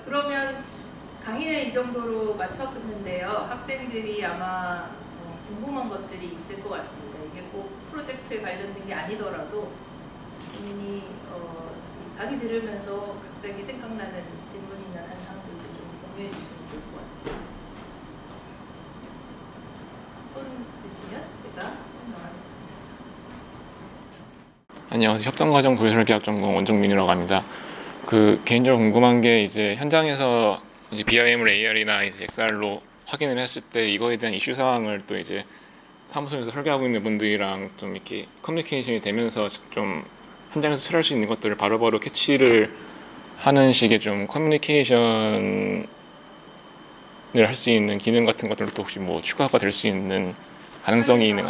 그러면 강의는 이 정도로 마쳤는데요. 학생들이 아마 궁금한 것들이 있을 것 같습니다. 이게 꼭 프로젝트 관련된 게 아니더라도 본인이 강의 들으면서 갑자기 생각나는 질문이나 단상들도 좀 공유해 주시면 좋을 것 같아요. 손 드시면 제가 설명하겠습니다. 안녕하세요. 협동과정 도시설계학 전공 원종민이라고 합니다. 개인적으로 궁금한 게 이제 현장에서 이제 BIM을 AR이나 이제 XR로 확인을 했을 때 이거에 대한 이슈 사항을 또 이제 사무소에서 설계하고 있는 분들이랑 좀 이렇게 커뮤니케이션이 되면서 좀 현장에서 처리할 수 있는 것들을 바로바로 캐치를 하는 식의 좀 커뮤니케이션을 할 수 있는 기능 같은 것들도 혹시 뭐 추가가 될 수 있는 가능성이 있는,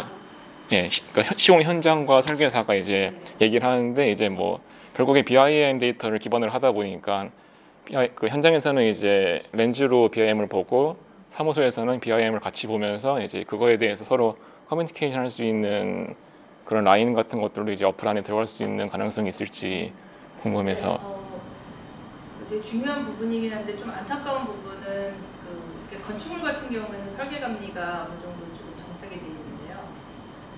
예, 그러니까 시공 현장과 설계사가 이제 얘기를 하는데 이제 뭐 결국에 BIM 데이터를 기반으로 하다 보니까 그 현장에서는 이제 렌즈로 BIM을 보고 사무소에서는 BIM을 같이 보면서 이제 그거에 대해서 서로 커뮤니케이션 할 수 있는 그런 라인 같은 것들도 이제 어플 안에 들어갈 수 있는 가능성이 있을지 궁금해서. 되게 중요한 부분이긴 한데 좀 안타까운 부분은 건축물 같은 경우에는 설계감리가 어느 정도 좀 정착이 되어 있는데요.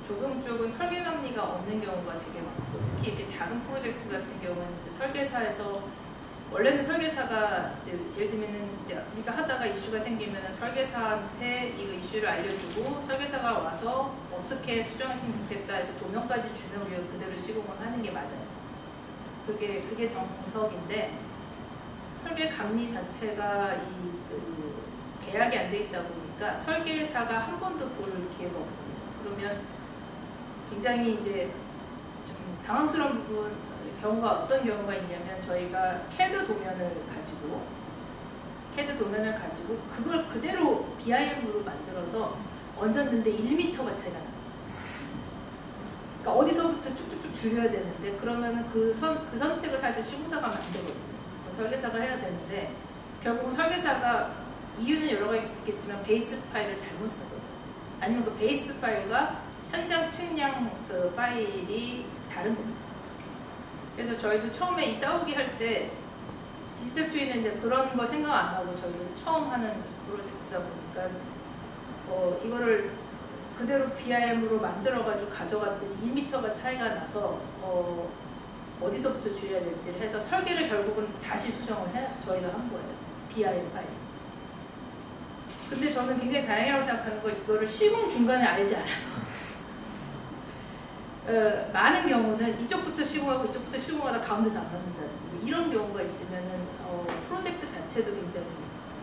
조금 설계감리가 없는 경우가 되게 많고, 특히 이렇게 작은 프로젝트 같은 경우는 이제 설계사에서 원래는 설계사가 이제 예를 들면은 이제 우리가 하다가 이슈가 생기면 설계사한테 이거 이슈를 알려주고 설계사가 와서 어떻게 수정했으면 좋겠다 해서 도면까지 주면 우리가 그대로 시공을 하는 게 맞아요. 그게 정석인데 설계 감리 자체가 계약이 안 돼 있다 보니까 설계사가 한 번도 볼 기회가 없습니다. 그러면 굉장히 이제 좀 당황스러운 경우가 어떤 경우가 있냐면 저희가 CAD 도면을 가지고 그걸 그대로 BIM으로 만들어서 얹었는데 1m가 차이가 나요. 그러니까 어디서부터 쭉쭉쭉 줄여야 되는데 그러면 그 선택을 사실 시공사가 하면 안 되거든요. 설계사가 해야 되는데 결국 설계사가 이유는 여러 가지 있겠지만 베이스 파일을 잘못 쓴 거죠. 아니면 그 베이스 파일과 현장 측량 그 파일이 다른 겁니다. 그래서 저희도 처음에 이 따오기 할 때 디지털 트윈은 이제 그런 거 생각 안 하고 저희도 처음 하는 프로젝트다 보니까 이거를 그대로 BIM으로 만들어가지고 가져갔더니 1m가 차이가 나서 어디서부터 줄여야 될지를 해서 설계를 결국은 다시 수정을 저희가 한 거예요. BIM 파일. 근데 저는 굉장히 다행이라고 생각하는 건 이거를 시공 중간에 알지 않아서 많은 경우는 이쪽부터 시공하고 이쪽부터 시공하다 가운데서 안 맞는다든지 이런 경우가 있으면은 프로젝트 자체도 굉장히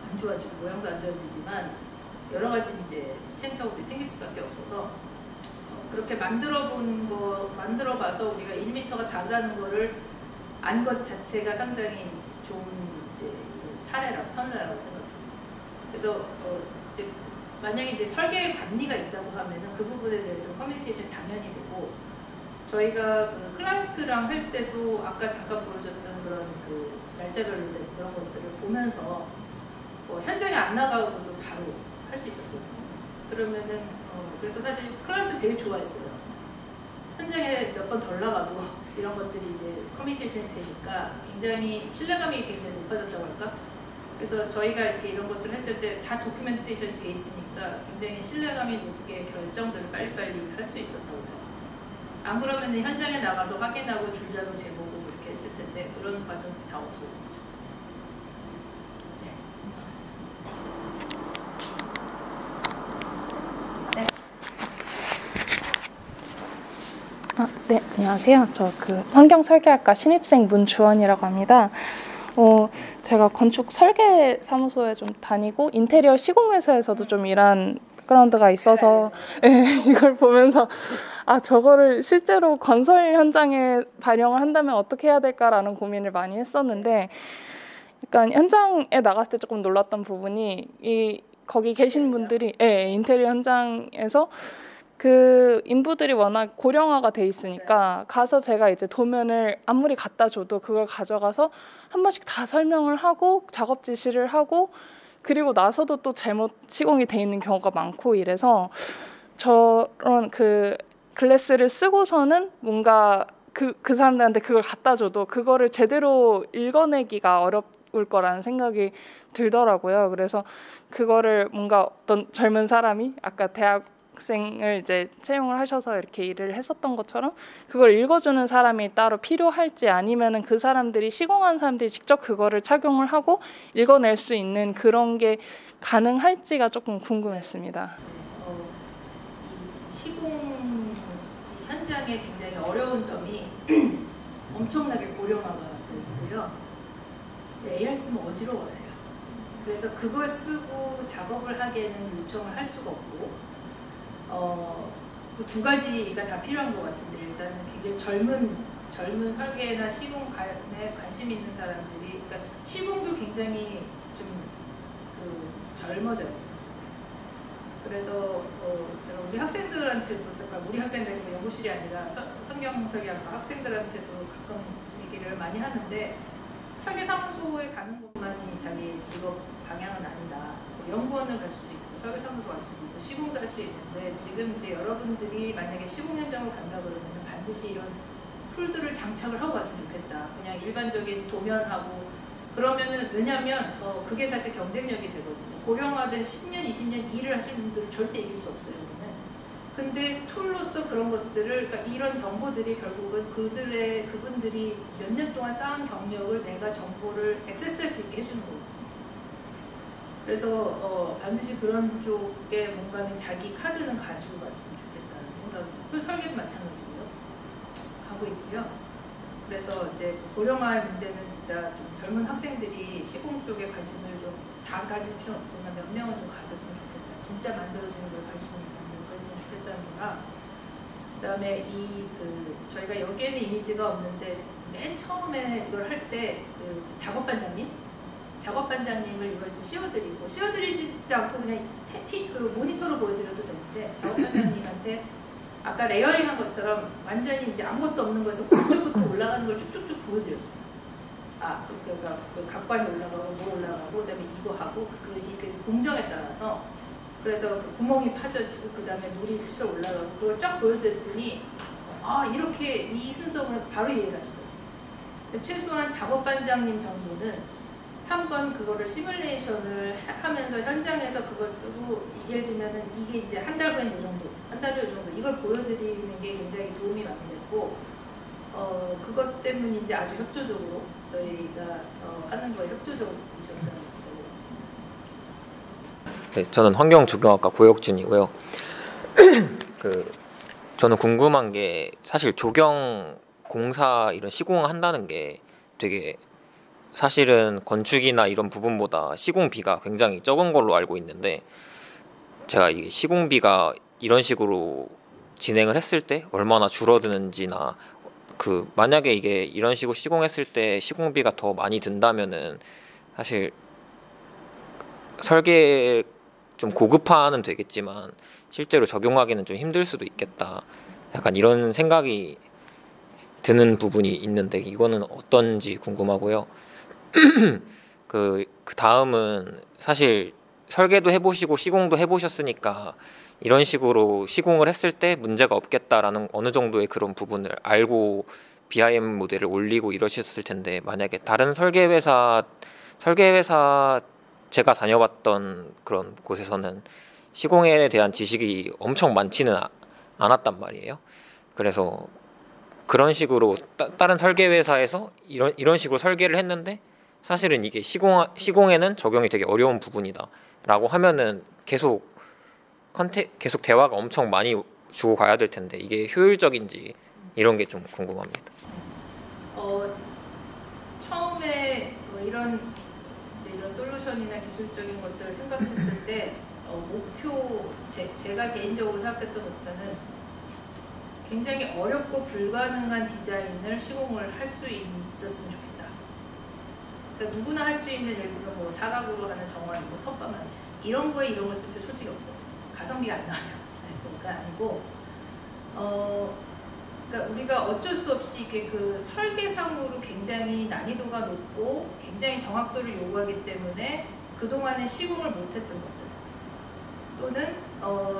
안 좋아지고 모양도 안 좋아지지만 여러 가지 이제 시행착오들이 생길 수밖에 없어서 그렇게 만들어봐서 우리가 1m가 다르다는 거를 안 것 자체가 상당히 좋은 이제 선례라고 생각했어요. 그래서 이제 만약에 이제 설계 관리가 있다고 하면은 그 부분에 대해서 커뮤니케이션이 당연히 되고 저희가 그 클라이언트랑 할 때도 아까 잠깐 보여줬던 그런 그 날짜별로 된 그런 것들을 보면서 현장에 안 나가고도 바로 할 수 있었거든요. 그러면은 그래서 사실 클라이언트 되게 좋아했어요. 현장에 몇 번 덜 나가도 이런 것들이 이제 커뮤니케이션이 되니까 굉장히 신뢰감이 굉장히 높아졌다고 할까? 그래서 저희가 이렇게 이런 것들을 했을 때 다 도큐멘테이션이 돼 있으니까 굉장히 신뢰감이 높게 결정들을 빨리빨리 할 수 있었다고 생각해요. 안 그러면 현장에 나가서 확인하고 줄자로 재보고 이렇게 했을 텐데 그런 과정이 다 없어졌죠. 네. 네, 안녕하세요. 저 환경설계학과 신입생 문주원이라고 합니다. 제가 건축 설계 사무소에 좀 다니고 인테리어 시공회사에서도 좀 일한 백그라운드가 있어서 이걸 보면서 저거를 실제로 건설 현장에 발령을 한다면 어떻게 해야 될까라는 고민을 많이 했었는데 약간 현장에 나갔을 때 조금 놀랐던 부분이 거기 계신 분들이 인테리어 현장에서 그 인부들이 워낙 고령화가 돼 있으니까 가서 제가 이제 도면을 아무리 갖다 줘도 그걸 가져가서 한 번씩 다 설명을 하고 작업 지시를 하고 그리고 나서도 또 잘못 시공이 돼 있는 경우가 많고 이래서 저런 글래스를 쓰고서는 뭔가 그 사람들한테 그걸 갖다 줘도 그거를 제대로 읽어내기가 어려울 거라는 생각이 들더라고요. 그래서 그거를 뭔가 어떤 젊은 사람이 아까 대학생을 이제 채용을 하셔서 이렇게 일을 했었던 것처럼 그걸 읽어주는 사람이 따로 필요할지 아니면은 그 사람들이 시공한 사람들이 직접 그거를 착용을 하고 읽어낼 수 있는 그런 게 가능할지가 조금 궁금했습니다. 이 시공 현장에 굉장히 어려운 점이 엄청나게 고령화가 되고요. AR 쓰면 어지러워하세요. 그래서 그걸 쓰고 작업을 하기에는 요청을 할 수가 없고 그 두 가지가 다 필요한 것 같은데 일단은 굉장히 젊은 설계나 시공에 관심 있는 사람들이 그러니까 시공도 굉장히 좀 젊어져요. 그래서 제가 우리 학생들한테도 그러니까 우리 학생들 연구실이 아니라 환경설계학과 학생들한테도 가끔 얘기를 많이 하는데 설계사무소에 가는 것만이 자기 직업 방향은 아니다. 연구원을 갈 수도 있고 설계사무소 갈 수도 있고 시공도 할 수 있는데 지금 이제 여러분들이 만약에 시공 현장으로 간다 그러면 반드시 이런 툴들을 장착을 하고 갔으면 좋겠다. 그냥 일반적인 도면하고 그러면은 왜냐하면 그게 사실 경쟁력이 되거든요. 고령화된 10년, 20년 일을 하시는 분들 절대 이길 수 없어요. 여기는. 근데 툴로서 그런 것들을 그러니까 이런 정보들이 결국은 그분들이 몇 년 동안 쌓은 경력을 내가 정보를 액세스할 수 있게 해주는 거거든요. 그래서 반드시 그런 쪽에 뭔가는 자기 카드는 가지고 갔으면 좋겠다는 생각. 그 설계도 마찬가지고요. 하고 있고요. 그래서 이제 고령화의 문제는 진짜 좀 젊은 학생들이 시공 쪽에 관심을 좀 다 가질 필요는 없지만 몇 명은 좀 가졌으면 좋겠다. 진짜 만들어지는 걸 관심 있는 사람들은 그랬으면 좋겠다는 거랑 그다음에 저희가 여기에는 이미지가 없는데 맨 처음에 이걸 할 때 작업반장님을 이걸 이제 씌워드리지 않고 그냥 모니터로 보여드려도 되는데 작업반장님한테 아까 레이어링한 것처럼 완전히 이제 아무것도 없는 거에서 그쪽부터 올라가는 걸 쭉쭉쭉 보여드렸어요. 그 각관이 올라가고 뭐 올라가고 그다음에 이거 하고 그것이 그 공정에 따라서 그래서 그 구멍이 파져지고 그다음에 놀이 스쳐 올라가고 그걸 쫙 보여드렸더니 이렇게 이 순서는 바로 이해를 하시더라고요. 최소한 작업반장님 정도는 한번 그거를 시뮬레이션을 하면서 현장에서 그걸 쓰고 예를 들면은 이게 이제 한 달 후엔 이 정도, 이걸 보여드리는 게 굉장히 도움이 많이 됐고 그것 때문에 이제 아주 협조적으로 저희가 하는 거에 협조적으로 이셨다는 거고. 네, 저는 환경조경학과 고혁준이고요. 저는 궁금한 게 사실 조경 공사 이런 시공한다는 게 되게 사실은 건축이나 이런 부분보다 시공비가 굉장히 적은 걸로 알고 있는데 제가 이게 시공비가 이런 식으로 진행을 했을 때 얼마나 줄어드는지나 만약에 이게 이런 식으로 시공했을 때 시공비가 더 많이 든다면은 사실 설계 좀 고급화는 되겠지만 실제로 적용하기는 좀 힘들 수도 있겠다. 약간 이런 생각이 드는 부분이 있는데 이거는 어떤지 궁금하고요. 그 다음은 사실 설계도 해보시고 시공도 해보셨으니까 이런 식으로 시공을 했을 때 문제가 없겠다라는 어느 정도의 그런 부분을 알고 BIM 모델을 올리고 이러셨을 텐데 만약에 다른 설계회사 제가 다녀봤던 그런 곳에서는 시공에 대한 지식이 엄청 많지는 않았단 말이에요. 그래서 그런 식으로 다른 설계회사에서 이런 식으로 설계를 했는데 사실은 이게 시공에는 적용이 되게 어려운 부분이다 라고 하면은 계속 대화가 엄청 많이 주고 가야 될 텐데 이게 효율적인지 이런 게 좀 궁금합니다. 처음에 이런 솔루션이나 기술적인 것들을 생각했을 때 제가 개인적으로 생각했던 목표는 굉장히 어렵고 불가능한 디자인을 시공을 할 수 있었으면 좋겠다. 그러니까 누구나 할 수 있는 예를 들면 뭐 사각으로 하는 정원, 뭐 텃밭만 이런 거에 이런 걸 쓸 필요 솔직히 없어요. 가성비가 안 나와요. 그러니까 아니고 그러니까 우리가 어쩔 수 없이 그 설계상으로 굉장히 난이도가 높고 굉장히 정확도를 요구하기 때문에 그동안에 시공을 못했던 것들 또는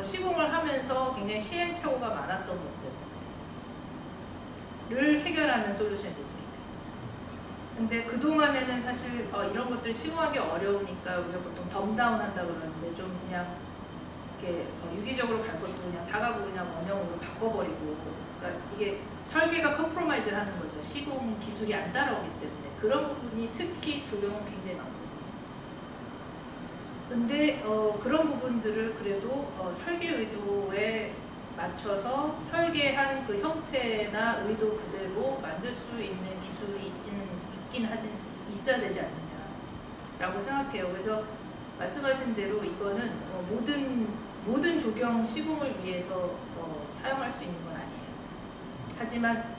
시공을 하면서 굉장히 시행착오가 많았던 것들 해결하는 솔루션이 됐으면 좋겠어요. 근데 그동안에는 사실 이런 것들 시공하기 어려우니까 우리가 보통 덤다운 한다 그러는데 좀 그냥 이렇게 유기적으로 갈 것도 그냥 사가고 그냥 원형으로 바꿔버리고, 그러니까 이게 설계가 컴프로마이즈를 하는 거죠. 시공 기술이 안 따라오기 때문에. 그런 부분이 특히 조경은 굉장히 많거든요. 근데 그런 부분들을 그래도 설계 의도에 맞춰서 설계한 그 형태나 의도 그대로 만들 수 있는 기술이 있어야 되지 않느냐라고 생각해요. 그래서 말씀하신 대로 이거는 모든 조경 시공을 위해서 사용할 수 있는 건 아니에요. 하지만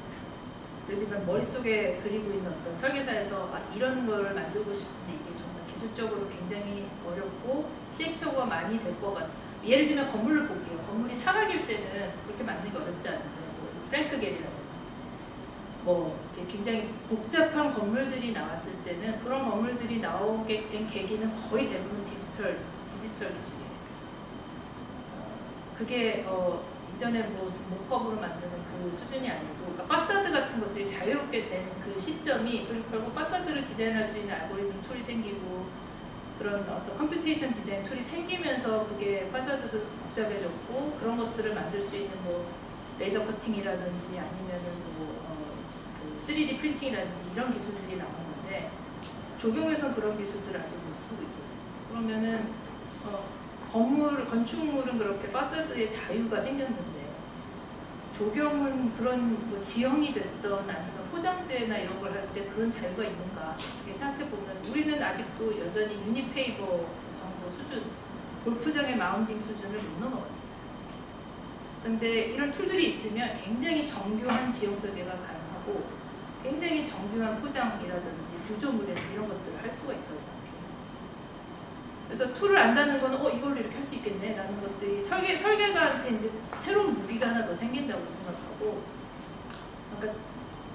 예를 들면 머릿속에 그리고 있는 어떤 설계사에서 이런 걸 만들고 싶은데 이게 정말 기술적으로 굉장히 어렵고 시행착오가 많이 될 것 같아요. 예를 들면 건물을 볼게요. 건물이 사각일 때는 그렇게 만드는 게 어렵지 않은데 프랭크 겔이라든지 이렇게 굉장히 복잡한 건물들이 나왔을 때는 그런 건물들이 나오게 된 계기는 거의 대부분 디지털 기술이에요. 그게 이전에 모컵으로 만드는 그 수준이 아니고, 그러니까 파사드 같은 것들이 자유롭게 된 그 시점이, 그리고 결국 파사드를 디자인할 수 있는 알고리즘 툴이 생기고 그런 어떤 컴퓨테이션 디자인 툴이 생기면서 그게 파사드도 복잡해졌고, 그런 것들을 만들 수 있는 레이저 커팅이라든지 아니면은 그 3D 프린팅이라든지 이런 기술들이 나오는데, 조경에서는 그런 기술들을 아직 못 쓰고 있거든요. 그러면은 건축물은 그렇게 파사드에 자유가 생겼는데 조경은 그런 지형이 됐던 아니면 포장재나 이런 걸 할 때 그런 자유가 있는가 이렇게 생각해보면 우리는 아직도 여전히 유니페이버 정도 수준, 골프장의 마운딩 수준을 못 넘어갔어요. 근데 이런 툴들이 있으면 굉장히 정교한 지형 설계가 가능하고 굉장히 정교한 포장이라든지 구조물이라든지 이런 것들을 할 수가 있다고 생각해요. 그래서 툴을 안다는 건 이걸로 이렇게 할 수 있겠네 라는 것들이 설계가한테 이제 새로운 무기가 하나 더 생긴다고 생각하고, 그러니까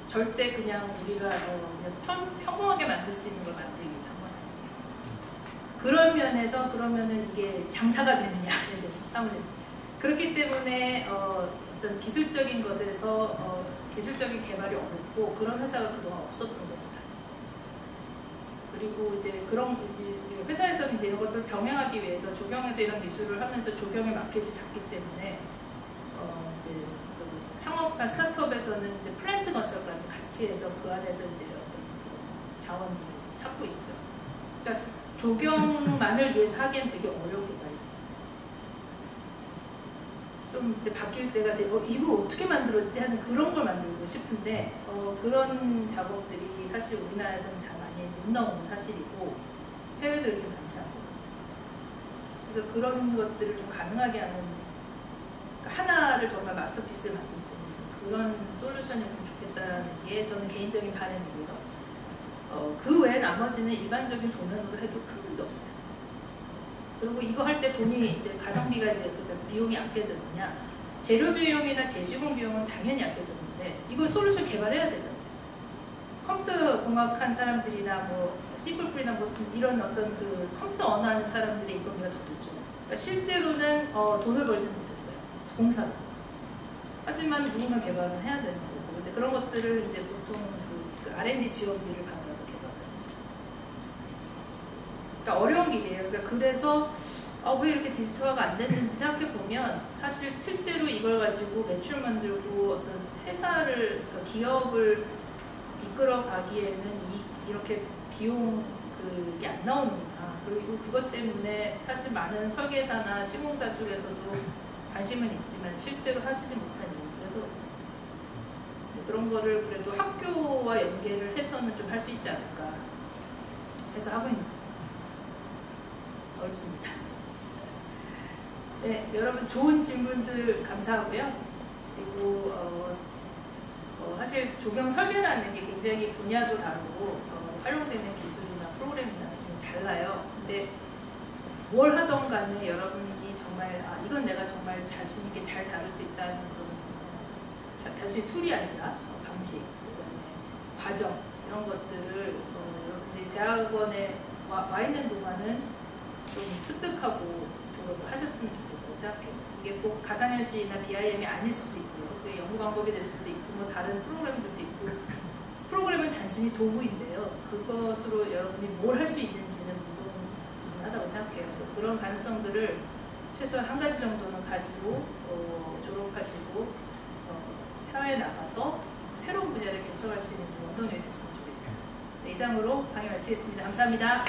절대 그냥 우리가 그냥 평범하게 만들 수 있는 걸 만들기 위해서 한 건 아니에요. 그런 면에서 그러면은 이게 장사가 되느냐 사무실. 그렇기 때문에 어떤 기술적인 것에서 기술적인 개발이 어렵고 그런 회사가 그동안 없었던 겁니다. 그리고 이제 회사에서는 이제 이런 것들을 병행하기 위해서 조경에서 이런 기술을 하면서 조경의 마켓이 작기 때문에 이제 그 창업한 스타트업에서는 이제 플랜트 건설까지 같이 해서 그 안에서 이제 어떤 자원을 찾고 있죠. 그러니까 조경만을 위해서 하기엔 되게 어렵게 많이 좀 이제 바뀔 때가 되고 이걸 어떻게 만들었지 하는 그런 걸 만들고 싶은데 그런 작업들이 사실 우리나라에서는 잘 많이 못 나오는 사실이고 해외도 이렇게 많지 않고, 그래서 그런 것들을 좀 가능하게 하는, 그러니까 하나를 정말 마스터피스를 만들 수 있는 그런 솔루션이었으면 좋겠다는 게 저는 개인적인 바람이고요. 그 외에 나머지는 일반적인 도면으로 해도 큰 문제 없어요. 그리고 이거 할 때 돈이 이제 가성비가 이제 비용이 아껴졌느냐, 재료 비용이나 재시공 비용은 당연히 아껴졌는데 이걸 솔루션 개발해야 되잖아요. 컴퓨터 공학한 사람들이나 C++이나 이런 어떤 그 컴퓨터 언어하는 사람들의 인건비가 더 높죠. 그러니까 실제로는 돈을 벌지는 못했어요. 공사로. 하지만 누군가 개발은 해야 되는 거고, 이제 그런 것들을 이제 보통 그 R&D 지원비를 받아서 개발하죠. 그러니까 어려운 길이에요. 그러니까 그래서 왜 이렇게 디지털화가 안 됐는지 생각해 보면 사실 실제로 이걸 가지고 매출 만들고 어떤 회사를, 그러니까 기업을 이끌어 가기에는 이렇게 비용 그게 안 나오는구나. 그리고 그것 때문에 사실 많은 설계사나 시공사 쪽에서도 관심은 있지만 실제로 하시지 못한 이유. 그래서 그런 거를 그래도 학교와 연계를 해서는 좀 할 수 있지 않을까 해서 하고 있는 거예요. 어렵습니다. 네, 여러분 좋은 질문들 감사하고요. 그리고 사실 조경 설계라는 게 굉장히 분야도 다르고 활용되는 기술이나 프로그램이나 좀 달라요. 근데 뭘 하던 간에 여러분이 정말 이건 내가 정말 자신 있게 잘 다룰 수 있다는 그런 단순히 툴이 아니라 방식, 그다음에 과정 이런 것들을 여러분들이 대학원에 와 있는 동안은 좀 습득하고 졸업을 하셨으면 좋겠다고 생각해요. 이게 꼭 가상현실이나 BIM이 아닐 수도 있고요. 그게 연구 방법이 될 수도 있고 뭐 다른 프로그램들도 있고 프로그램은 단순히 도구인데요. 그것으로 여러분이 뭘 할 수 있는지는 무궁무진하다고 생각해요. 그래서 그런 가능성들을 최소한 한 가지 정도는 가지고 졸업하시고 사회에 나가서 새로운 분야를 개척할 수 있는 좀 원동력이 됐으면 좋겠어요. 네, 이상으로 강의 마치겠습니다. 감사합니다.